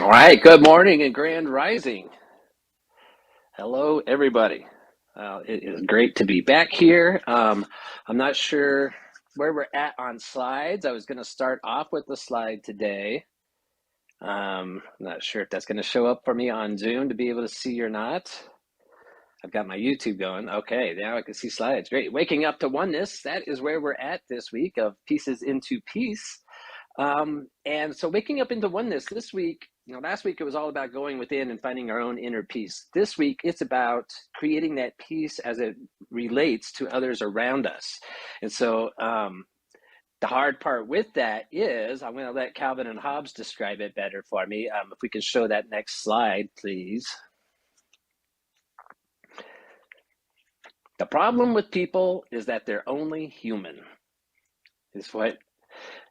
All right, good morning and grand rising. Hello, everybody. It is great to be back here. I'm not sure where we're at on slides. I was going to start off with the slide today. I'm not sure if that's going to show up for me on Zoom to be able to see or not. I've got my YouTube going. Okay, now I can see slides. Great. Waking up to oneness. That is where we're at this week of Pieces into Peace. And so waking up into oneness this week, last week it was all about going within and finding our own inner peace. This week it's about creating that peace as it relates to others around us. And so the hard part with that is I'm going to let Calvin and Hobbes describe it better for me. If we can show that next slide, please. The problem with people is that they're only human, is what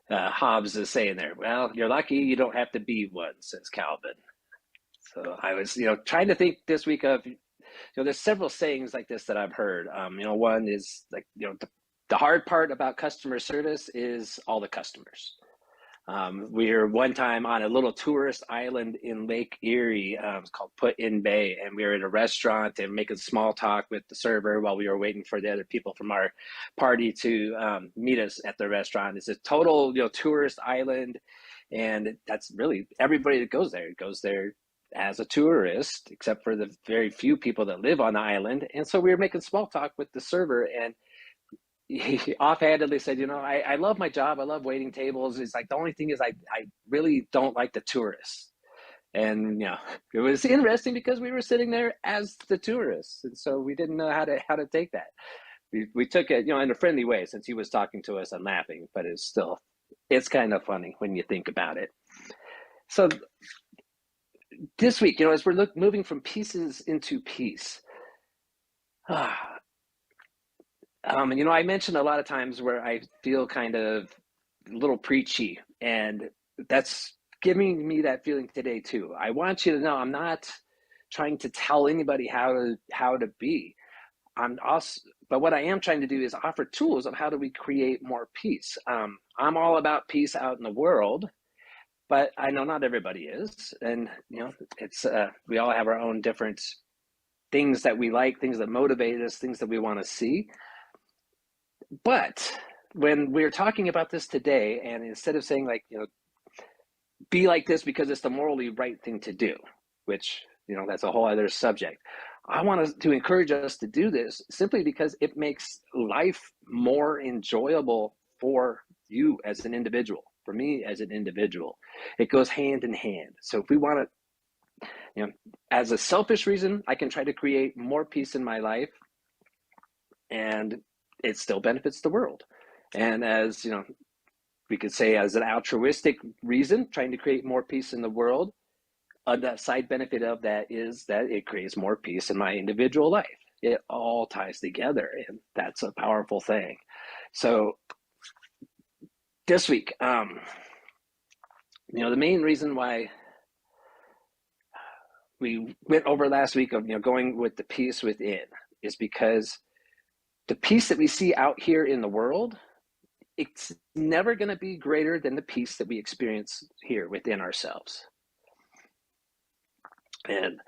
Hobbes is saying there. Well, you're lucky you don't have to be one, says Calvin. So I was, trying to think this week of, there's several sayings like this that I've heard. One is like, the hard part about customer service is all the customers. We were one time on a little tourist island in Lake Erie. It's called Put in Bay, and we were in a restaurant and making small talk with the server while we were waiting for the other people from our party to meet us at the restaurant. It's a total, tourist island, and that's really everybody that goes there. It goes there as a tourist, except for the very few people that live on the island. And so we were making small talk with the server, and he offhandedly said, I love my job. I love waiting tables. It's like the only thing is I really don't like the tourists. And it was interesting because we were sitting there as the tourists, and so we didn't know how to take that. We took it, in a friendly way since he was talking to us and laughing, but it's kind of funny when you think about it. So this week, as we're moving from pieces into peace, I mentioned a lot of times where I feel kind of a little preachy, and that's giving me that feeling today too. I want you to know I'm not trying to tell anybody how to be. But what I am trying to do is offer tools of how do we create more peace. I'm all about peace out in the world, but I know not everybody is, and it's we all have our own different things that we like, things that motivate us, things that we want to see. But when we're talking about this today, and instead of saying like, be like this because it's the morally right thing to do, which, that's a whole other subject. I want to encourage us to do this simply because it makes life more enjoyable for you as an individual, for me as an individual. It goes hand in hand. So if we want to, as a selfish reason, I can try to create more peace in my life, and it still benefits the world. And as we could say as an altruistic reason, trying to create more peace in the world, the side benefit of that is that it creates more peace in my individual life. It all ties together, and that's a powerful thing. So this week, the main reason why we went over last week of going with the peace within is because the peace that we see out here in the world, it's never going to be greater than the peace that we experience here within ourselves. And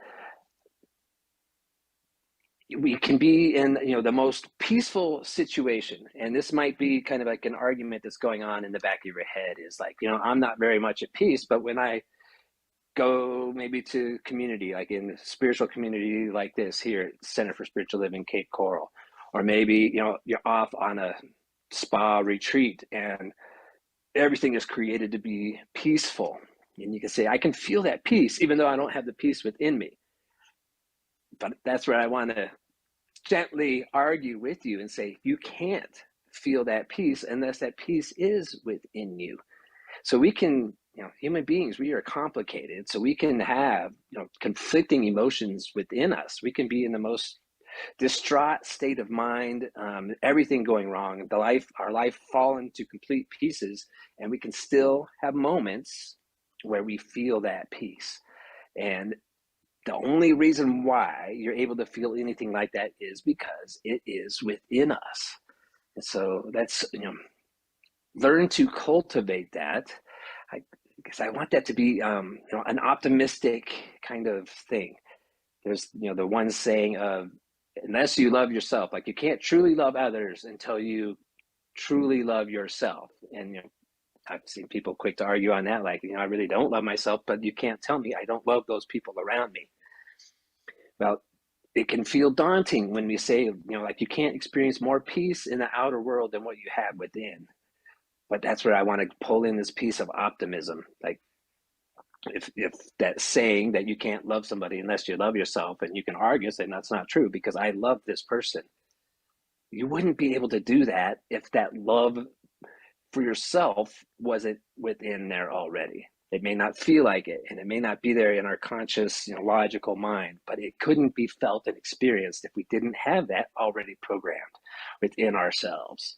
we can be in the most peaceful situation, and this might be kind of like an argument that's going on in the back of your head is like, I'm not very much at peace, but when I go maybe to community, like in a spiritual community like this here at Center for Spiritual Living Cape Coral, or maybe you're off on a spa retreat and everything is created to be peaceful, and you can say I can feel that peace even though I don't have the peace within me. But that's where I want to gently argue with you and say you can't feel that peace unless that peace is within you. So we can, human beings, we are complicated, so we can have conflicting emotions within us. We can be in the most distraught state of mind, everything going wrong, our life fall into complete pieces, and we can still have moments where we feel that peace. And the only reason why you're able to feel anything like that is because it is within us. And so that's, learn to cultivate that. because I want that to be an optimistic kind of thing. There's the one saying of, unless you love yourself, like you can't truly love others until you truly love yourself. And I've seen people quick to argue on that, like, I really don't love myself, but you can't tell me I don't love those people around me. Well, it can feel daunting when we say, like you can't experience more peace in the outer world than what you have within. But that's where I want to pull in this piece of optimism. Like, if that saying that you can't love somebody unless you love yourself, and you can argue saying that's not true because I love this person, you wouldn't be able to do that if that love for yourself wasn't within there already. It may not feel like it, and it may not be there in our conscious, logical mind, but it couldn't be felt and experienced if we didn't have that already programmed within ourselves.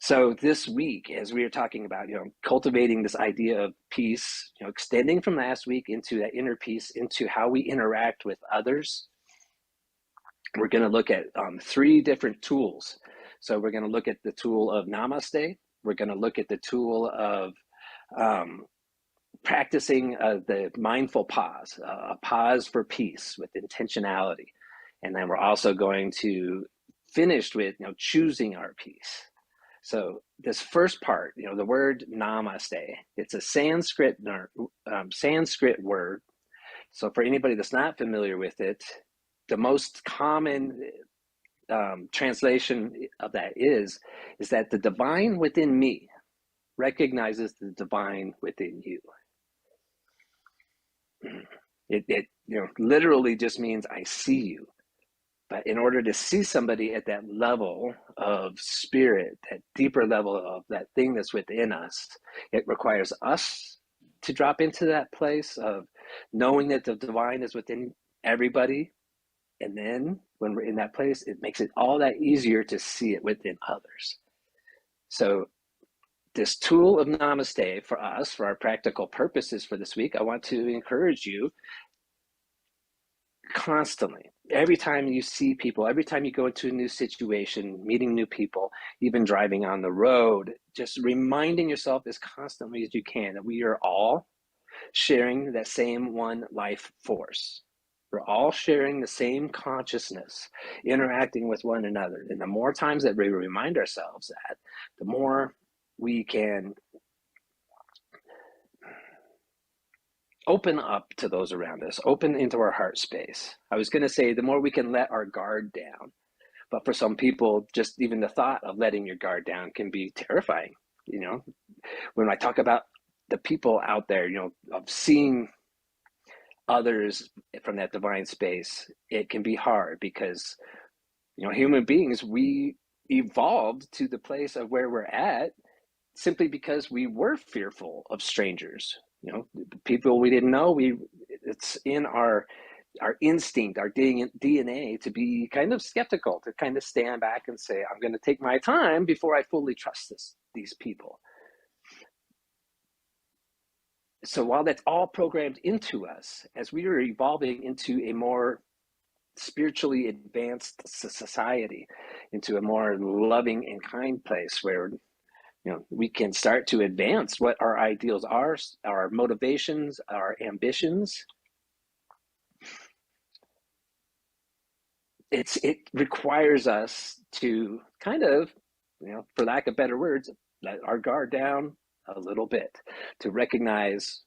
So this week, as we are talking about, cultivating this idea of peace, extending from last week into that inner peace, into how we interact with others, we're going to look at 3 different tools. So we're going to look at the tool of namaste. We're going to look at the tool of practicing the mindful pause, a pause for peace with intentionality. And then we're also going to finish with choosing our peace. So this first part, the word namaste, it's a Sanskrit word. So for anybody that's not familiar with it, the most common translation of that is that the divine within me recognizes the divine within you. It literally just means I see you. But in order to see somebody at that level of spirit, that deeper level of that thing that's within us, it requires us to drop into that place of knowing that the divine is within everybody. And then when we're in that place, it makes it all that easier to see it within others. So this tool of namaste for us, for our practical purposes for this week, I want to encourage you constantly. Every time you see people, every time you go into a new situation, meeting new people, even driving on the road, just reminding yourself as constantly as you can that we are all sharing that same one life force. We're all sharing the same consciousness, interacting with one another. And the more times that we remind ourselves that, the more we can open up to those around us, open into our heart space. I was going to say the more we can let our guard down. But for some people, just even the thought of letting your guard down can be terrifying. When I talk about the people out there, of seeing others from that divine space, it can be hard because, human beings, we evolved to the place of where we're at simply because we were fearful of strangers. People we didn't know. It's in our instinct, our DNA to be kind of skeptical, to kind of stand back and say, I'm going to take my time before I fully trust these people. So while that's all programmed into us, as we are evolving into a more spiritually advanced society, into a more loving and kind place where we can start to advance what our ideals are, our motivations, our ambitions. It requires us to kind of, for lack of better words, let our guard down a little bit, to recognize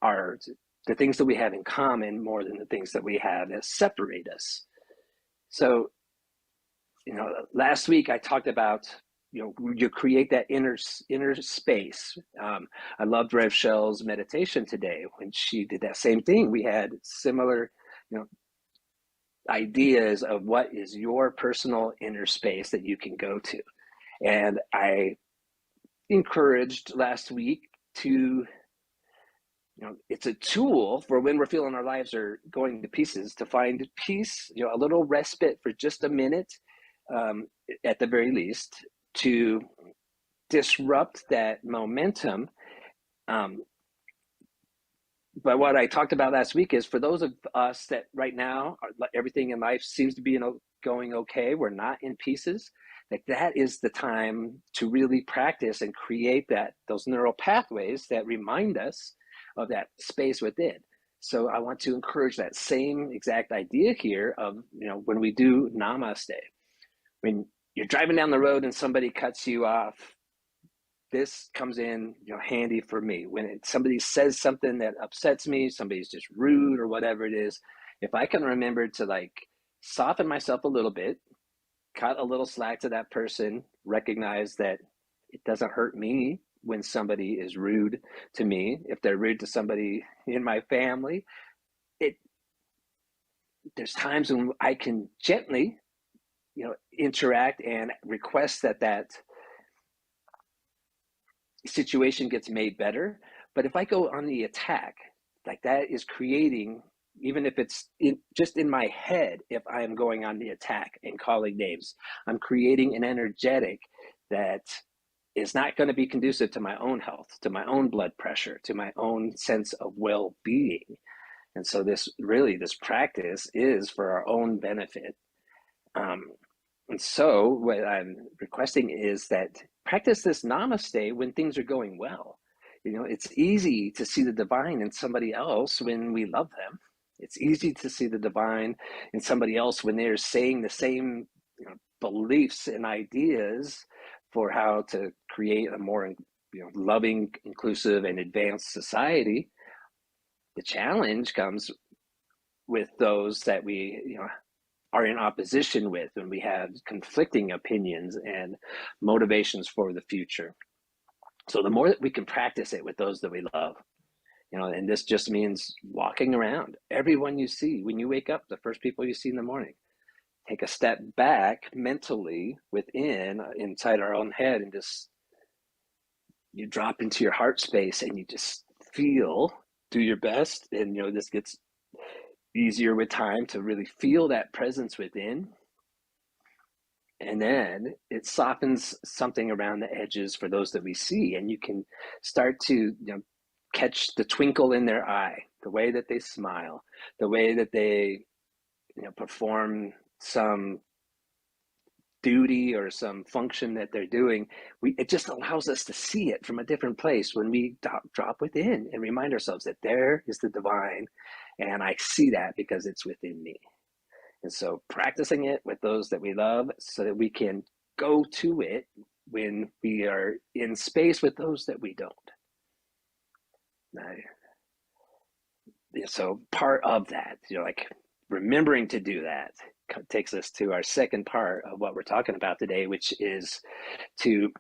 the things that we have in common more than the things that we have that separate us. So, last week I talked about you create that inner space. I loved Rev Shell's meditation today when she did that same thing. We had similar, ideas of what is your personal inner space that you can go to. And I encouraged last week to, it's a tool for when we're feeling our lives are going to pieces, to find peace, a little respite for just a minute, at the very least, to disrupt that momentum. But what I talked about last week is for those of us that right now, everything in life seems to be going okay, we're not in pieces, Like that is the time to really practice and create those neural pathways that remind us of that space within. So I want to encourage that same exact idea here of, when we do namaste, when you're driving down the road and somebody cuts you off, this comes in, handy for me. When somebody says something that upsets me, somebody's just rude or whatever it is, if I can remember to like soften myself a little bit, cut a little slack to that person, recognize that it doesn't hurt me when somebody is rude to me. If they're rude to somebody in my family, there's times when I can gently, interact and request that situation gets made better. But if I go on the attack, like that is creating, even if it's just in my head, if I am going on the attack and calling names, I'm creating an energetic that is not going to be conducive to my own health, to my own blood pressure, to my own sense of well-being. And so this practice is for our own benefit. And so what I'm requesting is that practice this namaste when things are going well. It's easy to see the divine in somebody else when we love them. It's easy to see the divine in somebody else when they're saying the same beliefs and ideas for how to create a more loving, inclusive, and advanced society. The challenge comes with those that we are in opposition with, when we have conflicting opinions and motivations for the future. So the more that we can practice it with those that we love, and this just means walking around everyone you see when you wake up, the first people you see in the morning, take a step back mentally inside our own head, and just you drop into your heart space and you just do your best. And this gets easier with time to really feel that presence within. And then it softens something around the edges for those that we see, and you can start to catch the twinkle in their eye, the way that they smile, the way that they perform some duty or some function that they're doing. It just allows us to see it from a different place when we drop within and remind ourselves that there is the divine, and I see that because it's within me. And so practicing it with those that we love so that we can go to it when we are in space with those that we don't. So part of that, like remembering to do that, takes us to our second part of what we're talking about today, which is to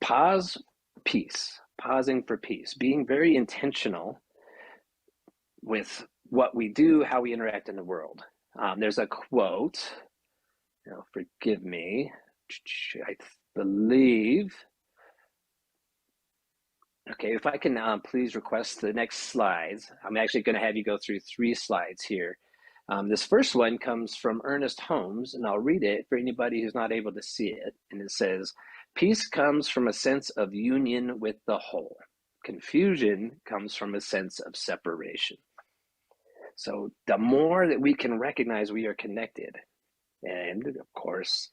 pausing for peace, being very intentional with what we do, how we interact in the world. There's a quote, forgive me, I believe. Okay, if I can please request the next slides. I'm actually going to have you go through 3 slides here. This first one comes from Ernest Holmes, and I'll read it for anybody who's not able to see it. And it says, "Peace comes from a sense of union with the whole. Confusion comes from a sense of separation." So the more that we can recognize we are connected, and of course,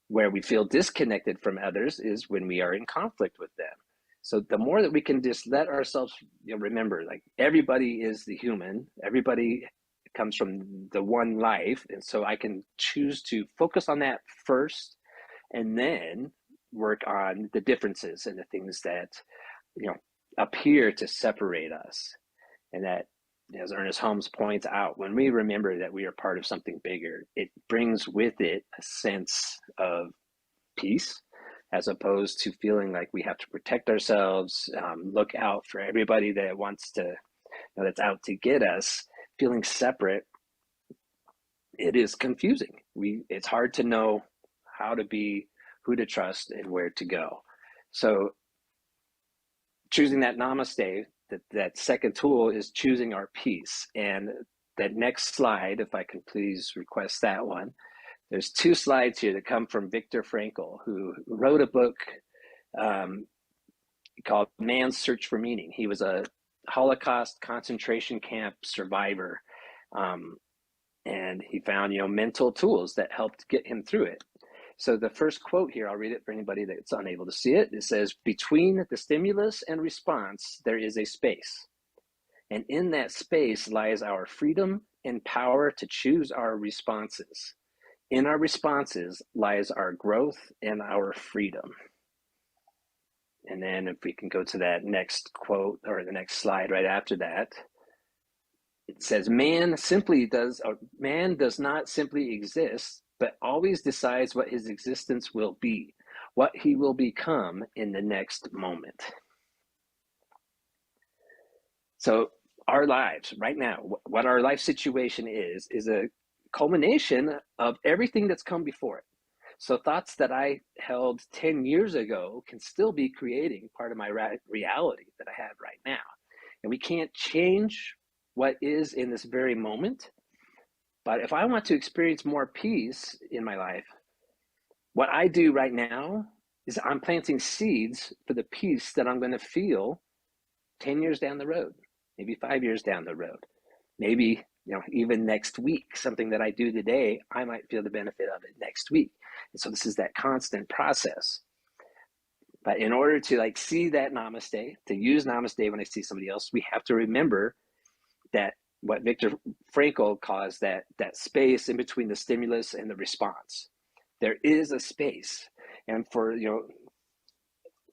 where we feel disconnected from others is when we are in conflict with them. So the more that we can just let ourselves remember, like everybody is the human, everybody comes from the one life. And so I can choose to focus on that first and then work on the differences and the things that, appear to separate us. And that, as Ernest Holmes points out, when we remember that we are part of something bigger, it brings with it a sense of peace, as opposed to feeling like we have to protect ourselves, look out for everybody that wants to, that's out to get us. Feeling separate, it is confusing. It's hard to know how to be, who to trust, and where to go. So choosing that namaste, that second tool, is choosing our peace. And that next slide, if I can please request that one, there's 2 slides here that come from Viktor Frankl, who wrote a book called Man's Search for Meaning. He was a Holocaust concentration camp survivor. And he found, mental tools that helped get him through it. So the first quote here, I'll read it for anybody that's unable to see it. It says, "Between the stimulus and response, there is a space. And in that space lies our freedom and power to choose our responses. In our responses lies our growth and our freedom." And then if we can go to that next quote or the next slide right after that, it says, man does not simply exist, but always decides what his existence will be, what he will become in the next moment. So our lives right now, what our life situation is a culmination of everything that's come before it. So thoughts that I held 10 years ago can still be creating part of my reality that I have right now. And we can't change what is in this very moment. But if I want to experience more peace in my life, what I do right now is I'm planting seeds for the peace that I'm going to feel 10 years down the road, maybe 5 years down the road, maybe even next week. Something that I do today, I might feel the benefit of it next week. And so this is that constant process. But in order to see that namaste, to use namaste when I see somebody else, we have to remember that what Viktor Frankl calls that space in between the stimulus and the response. There is a space. And for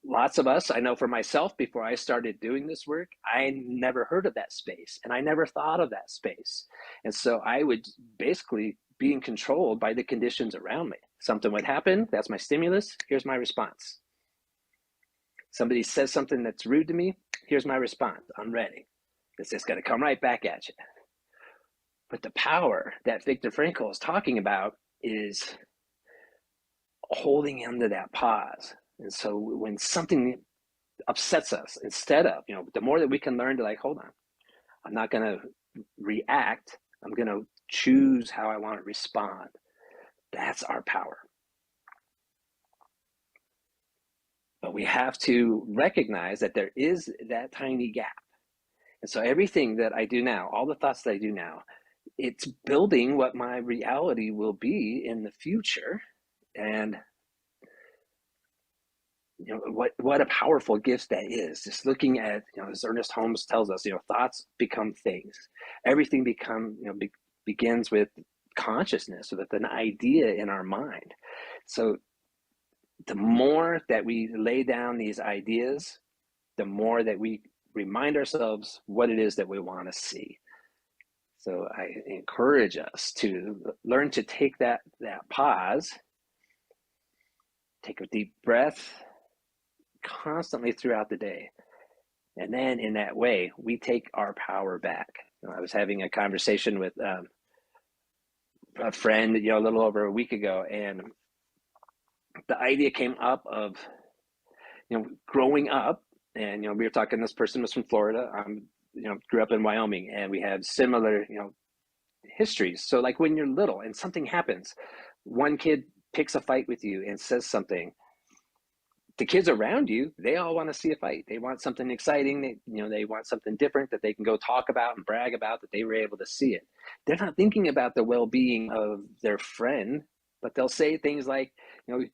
lots of us, I know for myself, before I started doing this work, I never heard of that space and I never thought of that space. And so I would basically being controlled by the conditions around me. Something would happen, that's my stimulus, here's my response. Somebody says something that's rude to me, here's my response, I'm ready. It's just going to come right back at you. But the power that Viktor Frankl is talking about is holding into that pause. And so when something upsets us, instead of, the more that we can learn to hold on, I'm not going to react, I'm going to choose how I want to respond. That's our power. But we have to recognize that there is that tiny gap. And so everything that I do now, all the thoughts that I do now, it's building what my reality will be in the future. And what a powerful gift that is. Just looking at, as Ernest Holmes tells us, thoughts become things. Everything begins with consciousness, with an idea in our mind. So the more that we lay down these ideas, the more that we remind ourselves what it is that we want to see. So I encourage us to learn to take that pause, take a deep breath constantly throughout the day. And then in that way, we take our power back. I was having a conversation with a friend, a little over a week ago, and the idea came up of, growing up, and, we were talking, this person was from Florida. Grew up in Wyoming, and we have similar, histories. So when you're little and something happens, one kid picks a fight with you and says something, the kids around you, they all want to see a fight. They want something exciting. They want something different that they can go talk about and brag about, that they were able to see it. They're not thinking about the well-being of their friend, but they'll say things like,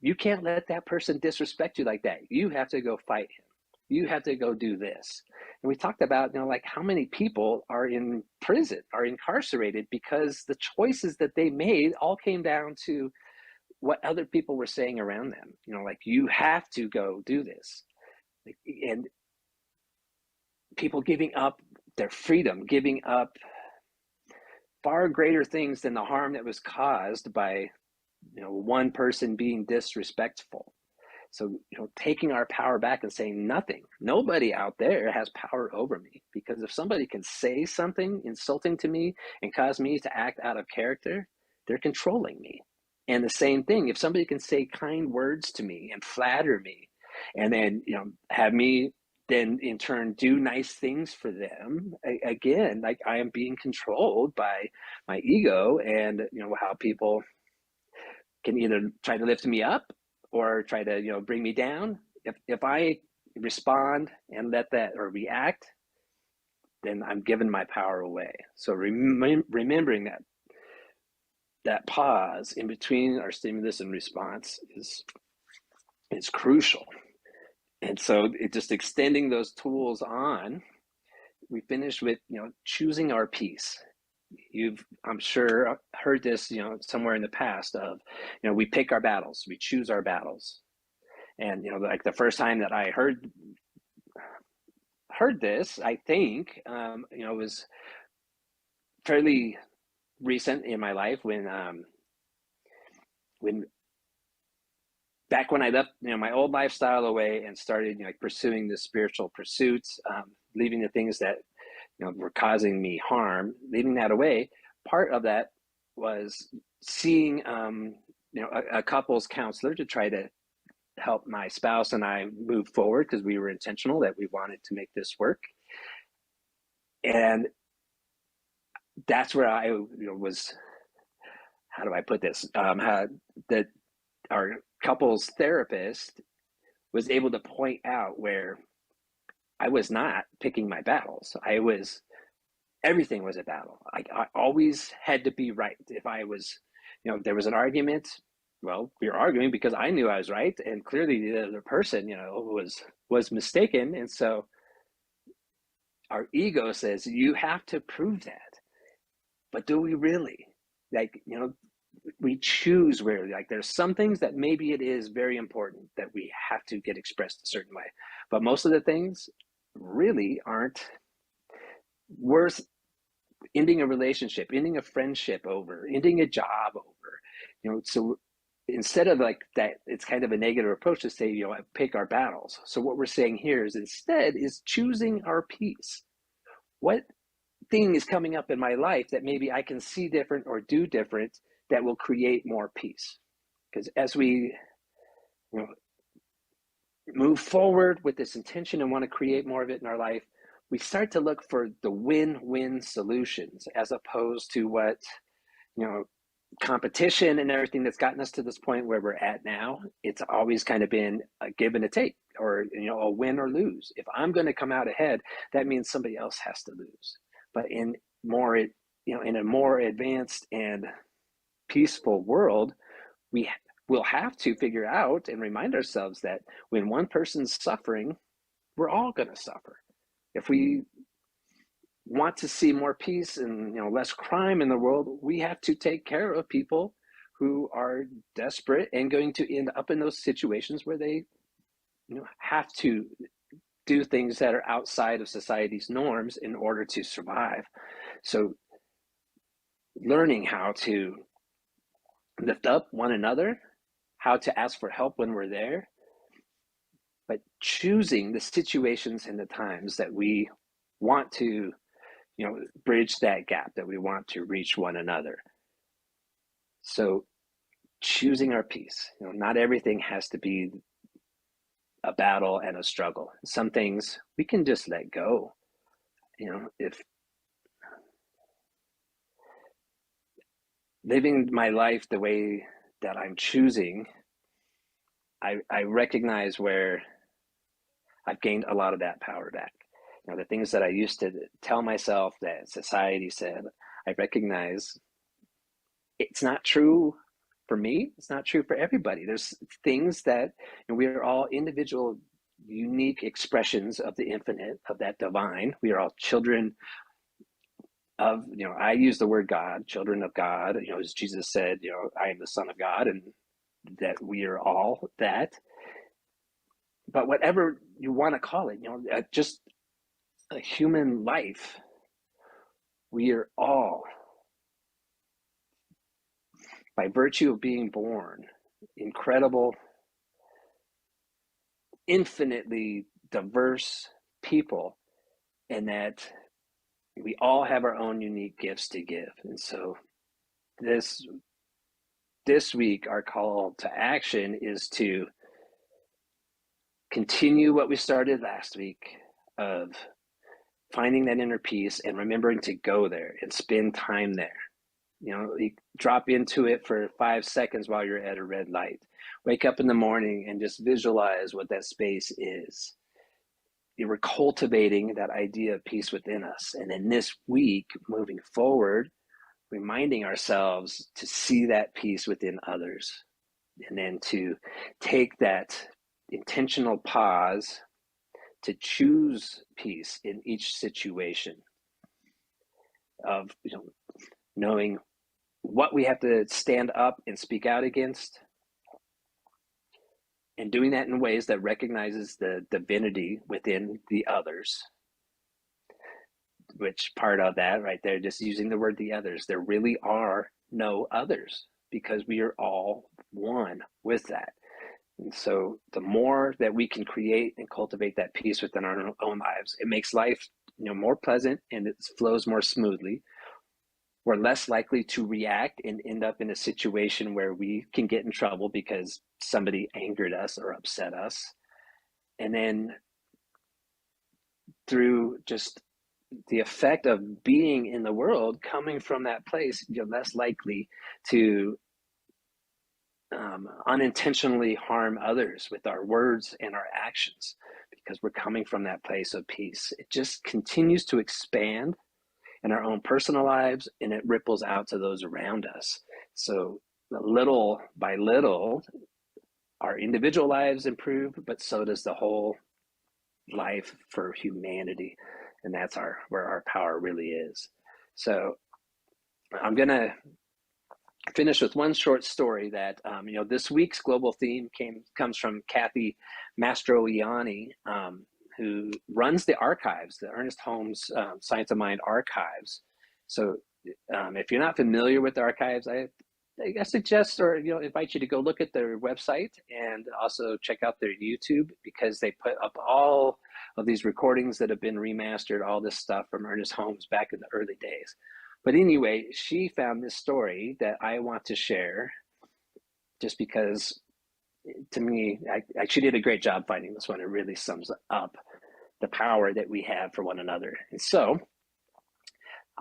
you can't let that person disrespect you like that. You have to go fight him. You have to go do this. And we talked about, how many people are in prison, are incarcerated because the choices that they made all came down to what other people were saying around them. You have to go do this. And people giving up their freedom, giving up far greater things than the harm that was caused by, one person being disrespectful. So, taking our power back and saying nobody out there has power over me, because if somebody can say something insulting to me and cause me to act out of character, they're controlling me. And the same thing, if somebody can say kind words to me and flatter me, and then, have me then in turn do nice things for them, again, I am being controlled by my ego and, how people can either try to lift me up or try to, bring me down. If I respond and let that, or react, then I'm giving my power away. So remembering that that pause in between our stimulus and response is crucial. And so it just extending those tools on, we finish with, choosing our peace. You've, I'm sure, heard this, somewhere in the past of, we pick our battles, we choose our battles. And, like the first time that I heard this, I think, it was fairly recent in my life when back when I left, my old lifestyle away and started, pursuing the spiritual pursuits, leaving the things that, were causing me harm, leaving that away. Part of that was seeing, a couples counselor to try to help my spouse and I move forward because we were intentional that we wanted to make this work. And that's where I was, how do I put this? That our couples therapist was able to point out where I was not picking my battles. Everything was a battle. I always had to be right. If I was, if there was an argument, well, we were arguing because I knew I was right, and clearly the other person, was mistaken. And so our ego says, you have to prove that. But do we really? We choose where, there's some things that maybe it is very important that we have to get expressed a certain way. But most of the things really aren't worth ending a relationship, ending a friendship over, ending a job over. So instead of that, it's kind of a negative approach to say, pick our battles. So what we're saying here is instead is choosing our peace. What thing is coming up in my life that maybe I can see different or do different that will create more peace? Because as we move forward with this intention and want to create more of it in our life, we start to look for the win-win solutions as opposed to what, competition and everything that's gotten us to this point where we're at now. It's always kind of been a give and a take, or, a win or lose. If I'm going to come out ahead, that means somebody else has to lose. But in a more advanced and peaceful world, we will have to figure out and remind ourselves that when one person's suffering, we're all going to suffer. If we want to see more peace and less crime in the world, we have to take care of people who are desperate and going to end up in those situations where they have to do things that are outside of society's norms in order to survive. So learning how to lift up one another, how to ask for help when we're there, but choosing the situations and the times that we want to bridge that gap, that we want to reach one another. So choosing our peace. Not everything has to be a battle and a struggle. Some things we can just let go. If living my life the way that I'm choosing, I recognize where I've gained a lot of that power back. The things that I used to tell myself that society said, I recognize it's not true for me. It's not true for everybody. There's things that we are all individual, unique expressions of the infinite, of that divine. We are all children of, I use the word God, children of God, as Jesus said, I am the Son of God, and that we are all that. But whatever you want to call it, just a human life, we are all, by virtue of being born, incredible, infinitely diverse people, and that we all have our own unique gifts to give. And so this week, our call to action is to continue what we started last week of finding that inner peace and remembering to go there and spend time there. You drop into it for 5 seconds while you're at a red light. Wake up in the morning and just visualize what that space is. You were cultivating that idea of peace within us. And then this week, moving forward, reminding ourselves to see that peace within others, and then to take that intentional pause to choose peace in each situation, of knowing what we have to stand up and speak out against, and doing that in ways that recognizes the divinity within the others. Which part of that right there, just using the word the others, there really are no others, because we are all one with that. And so the more that we can create and cultivate that peace within our own lives, it makes life more pleasant, and it flows more smoothly. We're less likely to react and end up in a situation where we can get in trouble because somebody angered us or upset us. And then through just the effect of being in the world, coming from that place, you're less likely to unintentionally harm others with our words and our actions, because we're coming from that place of peace. It just continues to expand in our own personal lives, and it ripples out to those around us. So little by little, our individual lives improve, but so does the whole life for humanity. And that's where our power really is. So I'm going to finish with one short story that, this week's global theme comes from Kathy Mastroianni, who runs the archives, the Ernest Holmes Science of Mind archives. So if you're not familiar with the archives, I suggest or invite you to go look at their website, and also check out their YouTube, because they put up all of these recordings that have been remastered, all this stuff from Ernest Holmes back in the early days. But anyway, she found this story that I want to share, just because to me, she did a great job finding this one. It really sums up the power that we have for one another. And so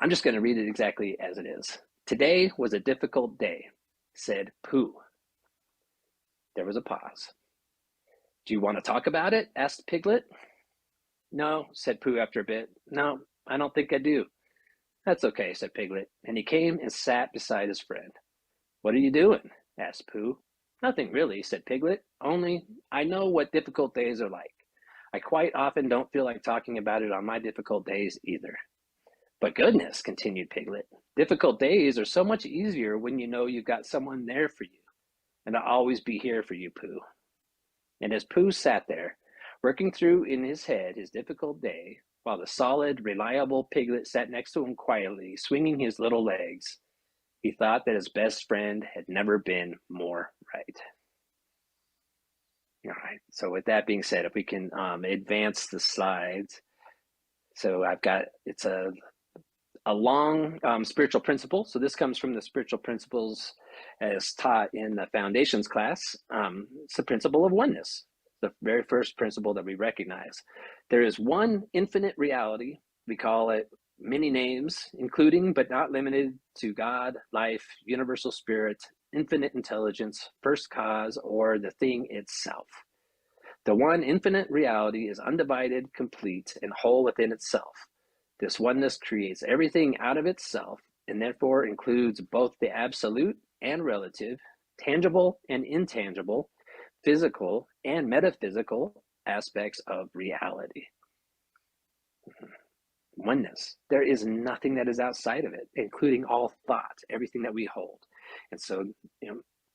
I'm just going to read it exactly as it is. Today was a difficult day, said Pooh. There was a pause. Do you want to talk about it? Asked Piglet. No, said Pooh after a bit. No, I don't think I do. That's okay, said Piglet, and he came and sat beside his friend. What are you doing? Asked Pooh. Nothing really, said Piglet, only I know what difficult days are like. I quite often don't feel like talking about it on my difficult days either. But goodness, continued Piglet, difficult days are so much easier when you know you've got someone there for you. And I'll always be here for you, Pooh. And as Pooh sat there, working through in his head his difficult day, while the solid, reliable Piglet sat next to him quietly, swinging his little legs, he thought that his best friend had never been more right. All right, so with that being said, if we can advance the slides. So it's a long spiritual principle. So this comes from the spiritual principles as taught in the foundations class. It's the principle of oneness, the very first principle that we recognize. There is one infinite reality. We call it many names, including but not limited to God, life, universal spirit, infinite intelligence, first cause, or the thing itself. The one infinite reality is undivided, complete, and whole within itself. This oneness creates everything out of itself, and therefore includes both the absolute and relative, tangible and intangible, physical and metaphysical aspects of reality. Oneness. There is nothing that is outside of it, including all thought, everything that we hold. And so,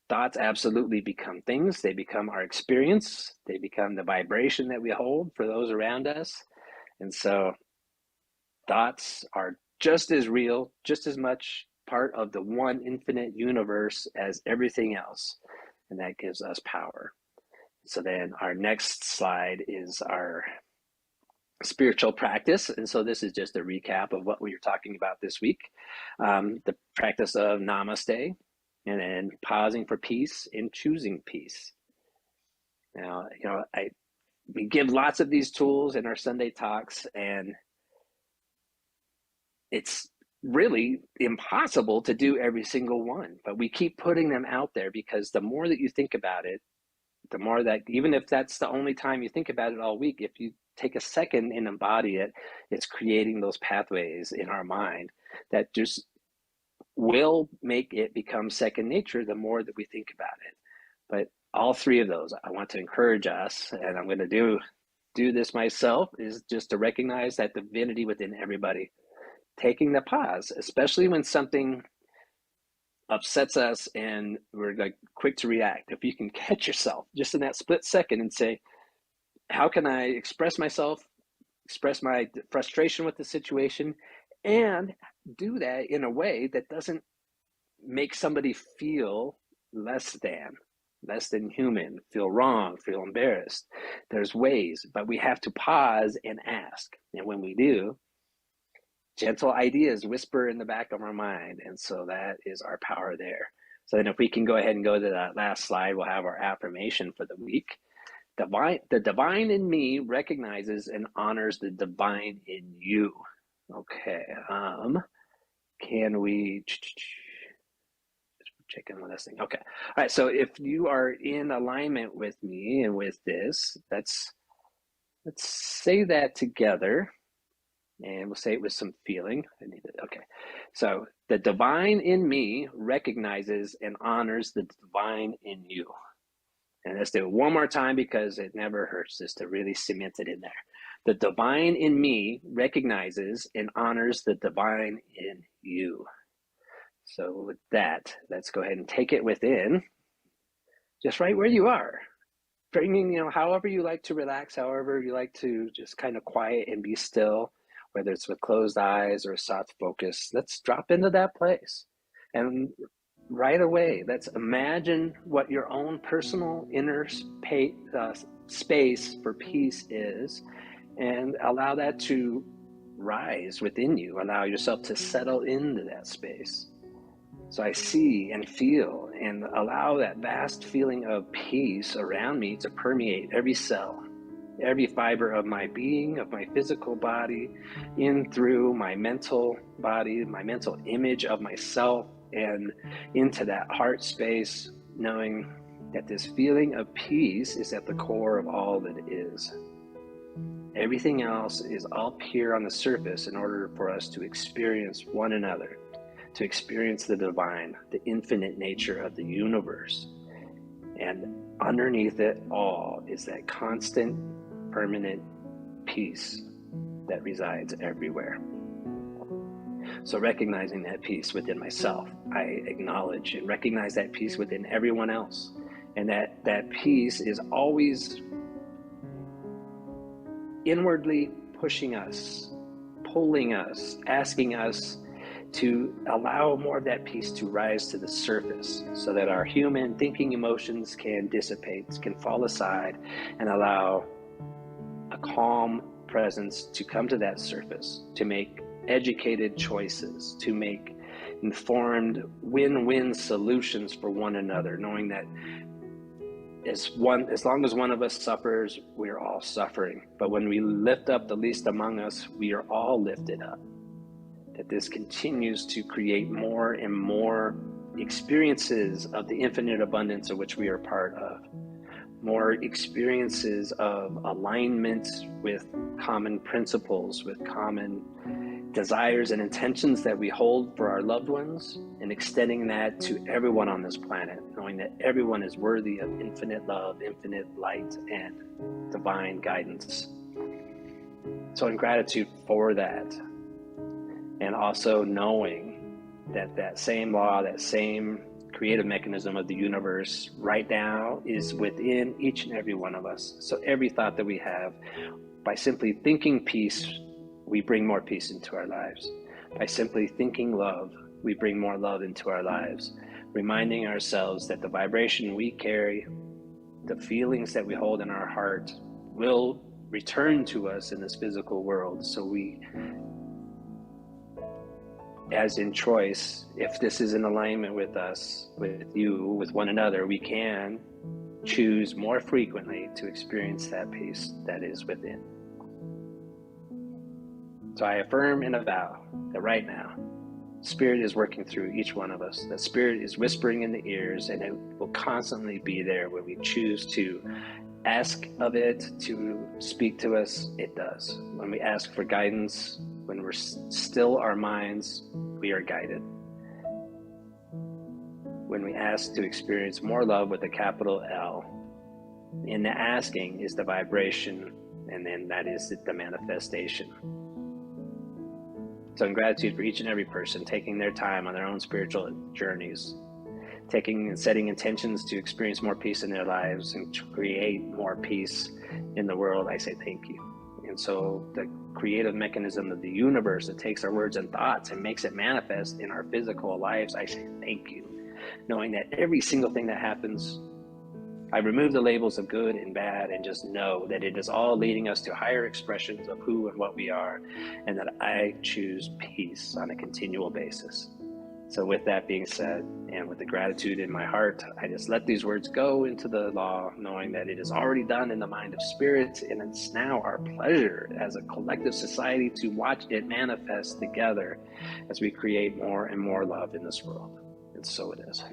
thoughts absolutely become things. They become our experience. They become the vibration that we hold for those around us. And so thoughts are just as real, just as much part of the one infinite universe as everything else. And that gives us power. So then our next slide is our spiritual practice. And so this is just a recap of what we were talking about this week. The practice of namaste, and then pausing for peace and choosing peace. Now, we give lots of these tools in our Sunday talks, and it's really impossible to do every single one, but we keep putting them out there, because the more that you think about it, the more that, even if that's the only time you think about it all week, if you take a second and embody it, it's creating those pathways in our mind that just will make it become second nature the more that we think about it. But all three of those, I want to encourage us, and I'm going to do this myself, is just to recognize that divinity within everybody. Taking the pause, especially when something upsets us and we're like quick to react. If you can catch yourself just in that split second and say, how can I express myself, express my frustration with the situation, and do that in a way that doesn't make somebody feel less than human, feel wrong, feel embarrassed. There's ways, but we have to pause and ask. And when we do, gentle ideas whisper in the back of our mind. And so that is our power there. So then if we can go ahead and go to that last slide, we'll have our affirmation for the week. The divine in me recognizes and honors the divine in you. Okay. Can we check in on this thing? Okay. All right. So if you are in alignment with me and with this, let's say that together. And we'll say it with some feeling. Okay. So the divine in me recognizes and honors the divine in you. And let's do it one more time because it never hurts just to really cement it in there. The divine in me recognizes and honors the divine in you. So with that, let's go ahead and take it within, just right where you are. Bringing, however you like to relax, however you like to just kind of quiet and be still, whether it's with closed eyes or soft focus, let's drop into that place. And right away, let's imagine what your own personal inner space for peace is, and allow that to rise within you. Allow yourself to settle into that space. So I see and feel and allow that vast feeling of peace around me to permeate every cell, every fiber of my being, of my physical body, in through my mental body, my mental image of myself, and into that heart space, knowing that this feeling of peace is at the core of all that is. Everything else is up here on the surface in order for us to experience one another, to experience the divine, the infinite nature of the universe. And underneath it all is that constant, permanent peace that resides everywhere. So recognizing that peace within myself, I acknowledge and recognize that peace within everyone else. And that peace is always inwardly pushing us, pulling us, asking us to allow more of that peace to rise to the surface so that our human thinking emotions can dissipate, can fall aside, and allow a calm presence to come to that surface, to make educated choices, to make informed win-win solutions for one another, knowing that as long as one of us suffers, we're all suffering. But when we lift up the least among us, we are all lifted up. That this continues to create more and more experiences of the infinite abundance of which we are part of. More experiences of alignment with common principles, with common desires and intentions that we hold for our loved ones, and extending that to everyone on this planet, knowing that everyone is worthy of infinite love, infinite light, and divine guidance. So in gratitude for that, and also knowing that that same law, that same creative mechanism of the universe right now is within each and every one of us. So every thought that we have, by simply thinking peace, we bring more peace into our lives. By simply thinking love, we bring more love into our lives, reminding ourselves that the vibration we carry, the feelings that we hold in our heart, will return to us in this physical world. So we, as in choice, if this is in alignment with us, with you, with one another, we can choose more frequently to experience that peace that is within. So I affirm and avow that right now, Spirit is working through each one of us. That Spirit is whispering in the ears, and it will constantly be there when we choose to ask of it to speak to us. It does. When we ask for guidance, when we're still our minds, we are guided. when we ask to experience more love with a capital L. In the asking is the vibration, and then that is the manifestation. So in gratitude for each and every person taking their time on their own spiritual journeys, taking and setting intentions to experience more peace in their lives and to create more peace in the world, I say thank you. And so the creative mechanism of the universe that takes our words and thoughts and makes it manifest in our physical lives, I say thank you. Knowing that every single thing that happens, I remove the labels of good and bad and just know that it is all leading us to higher expressions of who and what we are, and that I choose peace on a continual basis. So with that being said, and with the gratitude in my heart, I just let these words go into the law, knowing that it is already done in the mind of spirit, and it's now our pleasure as a collective society to watch it manifest together as we create more and more love in this world. And so it is.